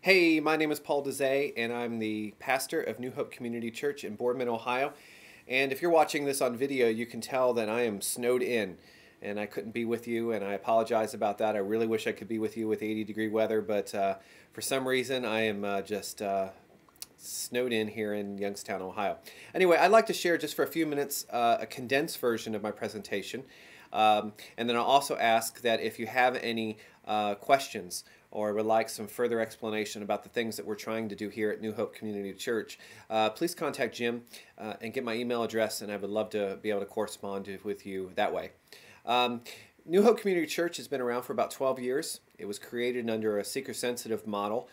Hey, my name is Paul Dazet, and I'm the pastor of New Hope Community Church in Boardman, Ohio. And if you're watching this on video, you can tell that I am snowed in, and I couldn't be with you, and I apologize about that. I really wish I could be with you with 80-degree weather, but for some reason, I am just snowed in here in Youngstown, Ohio. Anyway, I'd like to share just for a few minutes a condensed version of my presentation. And then I'll also ask that if you have any questions or would like some further explanation about the things that we're trying to do here at New Hope Community Church, please contact Jim and get my email address, and I would love to be able to correspond with you that way. New Hope Community Church has been around for about 12 years. It was created under a seeker-sensitive model.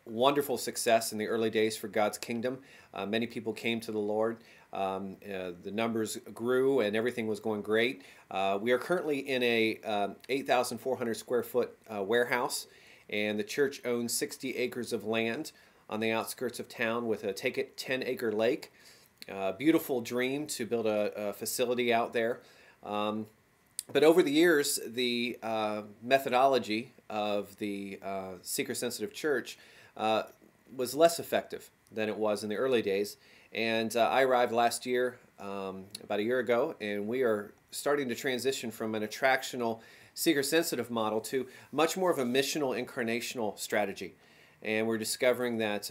Wonderful success in the early days for God's kingdom. Many people came to the Lord. The numbers grew and everything was going great. We are currently in a 8,400 square foot warehouse, and the church owns 60 acres of land on the outskirts of town with a 10-acre lake. Beautiful dream to build a facility out there. But over the years, the methodology of the seeker-sensitive church was less effective than it was in the early days. And I arrived last year, about a year ago, and we are starting to transition from an attractional, seeker-sensitive model to much more of a missional, incarnational strategy. And we're discovering that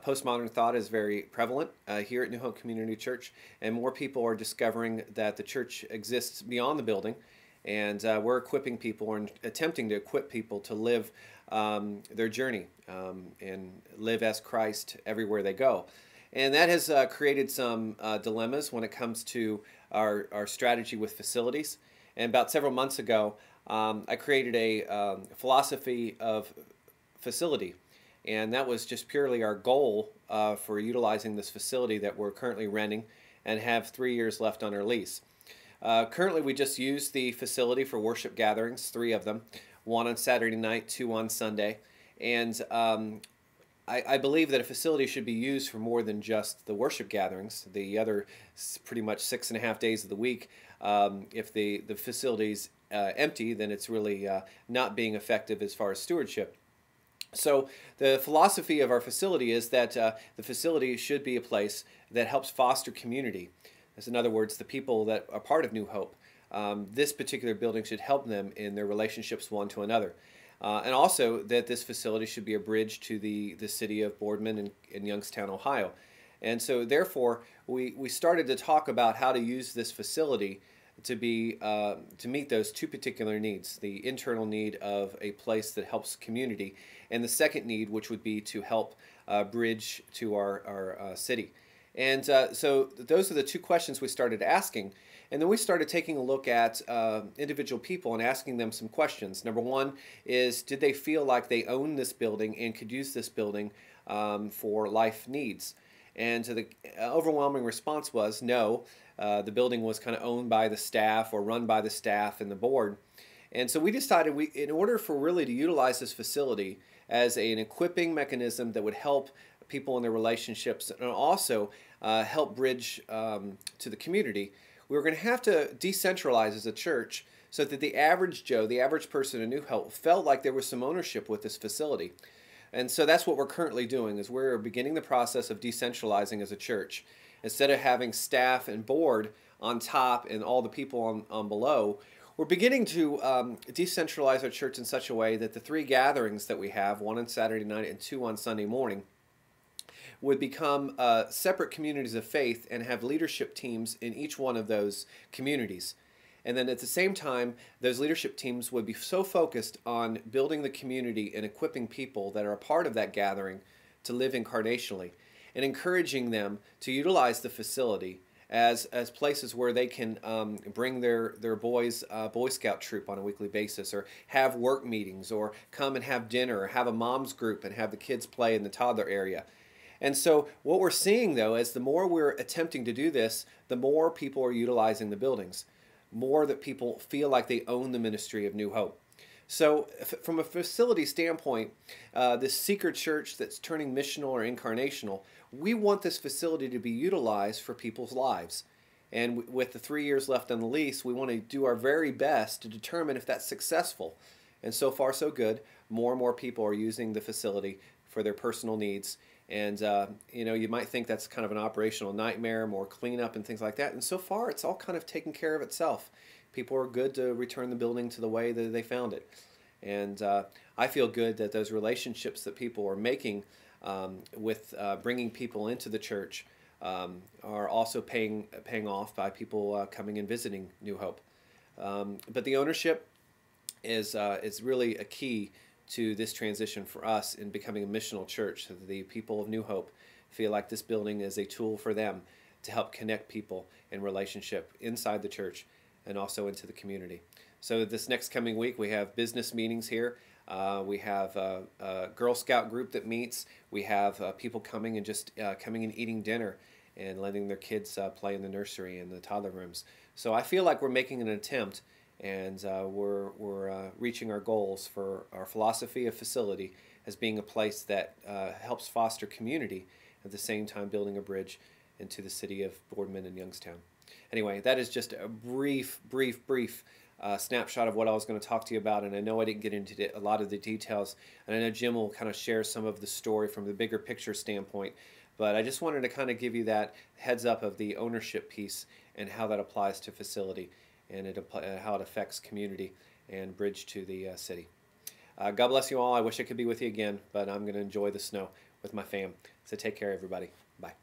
postmodern thought is very prevalent here at New Hope Community Church, and more people are discovering that the church exists beyond the building, and we're equipping people and attempting to equip people to live their journey and live as Christ everywhere they go. And that has created some dilemmas when it comes to our strategy with facilities. And about several months ago, I created a philosophy of facility. And that was just purely our goal for utilizing this facility that we're currently renting and have 3 years left on our lease. Currently, we just use the facility for worship gatherings, 3 of them, 1 on Saturday night, 2 on Sunday. And I believe that a facility should be used for more than just the worship gatherings. The other pretty much 6.5 days of the week, if the facility's empty, then it's really not being effective as far as stewardship. So the philosophy of our facility is that the facility should be a place that helps foster community. That's in other words, the people that are part of New Hope. This particular building should help them in their relationships one to another. And also that this facility should be a bridge to the city of Boardman in Youngstown, Ohio. And so therefore, we started to talk about how to use this facility to meet those 2 particular needs: the internal need of a place that helps community, and the second need, which would be to help bridge to our city. And so those are the 2 questions we started asking. And then we started taking a look at individual people and asking them some questions. Number 1 is, did they feel like they own this building and could use this building for life needs? And so the overwhelming response was no. The building was kind of owned by the staff or run by the staff and the board. And so we decided in order for really to utilize this facility as an equipping mechanism that would help people in their relationships and also help bridge to the community, we were going to have to decentralize as a church so that the average Joe, the average person in New Hope, felt like there was some ownership with this facility. And so that's what we're currently doing, is we're beginning the process of decentralizing as a church. Instead of having staff and board on top and all the people on below, we're beginning to decentralize our church in such a way that the 3 gatherings that we have, 1 on Saturday night and 2 on Sunday morning, would become separate communities of faith and have leadership teams in each one of those communities. And then at the same time, those leadership teams would be so focused on building the community and equipping people that are a part of that gathering to live incarnationally, and encouraging them to utilize the facility as places where they can bring their boys' Boy Scout troop on a weekly basis, or have work meetings, or come and have dinner, or have a mom's group and have the kids play in the toddler area. And so what we're seeing, though, is the more we're attempting to do this, the more people are utilizing the buildings, more that people feel like they own the ministry of New Hope. So from a facility standpoint, this seeker church that's turning missional or incarnational, we want this facility to be utilized for people's lives. And with the 3 years left on the lease, we want to do our very best to determine if that's successful. And so far, so good. More and more people are using the facility for their personal needs. And you might think that's kind of an operational nightmare, more cleanup and things like that. And so far, it's all kind of taken care of itself. People are good to return the building to the way that they found it. And I feel good that those relationships that people are making with bringing people into the church are also paying off by people coming and visiting New Hope. But the ownership is really a key to this transition for us in becoming a missional church, so that the people of New Hope feel like this building is a tool for them to help connect people in relationship inside the church and also into the community. So this next coming week we have business meetings here. We have a Girl Scout group that meets. We have people coming and just coming and eating dinner and letting their kids play in the nursery and the toddler rooms. So I feel like we're making an attempt, and we're reaching our goals for our philosophy of facility as being a place that helps foster community, at the same time building a bridge into the city of Boardman and Youngstown. Anyway, that is just a brief snapshot of what I was going to talk to you about, and I know I didn't get into a lot of the details, and I know Jim will kind of share some of the story from the bigger picture standpoint, but I just wanted to kind of give you that heads up of the ownership piece and how that applies to facility, and how it affects community and bridge to the city. God bless you all. I wish I could be with you again, but I'm going to enjoy the snow with my fam. So take care, everybody. Bye.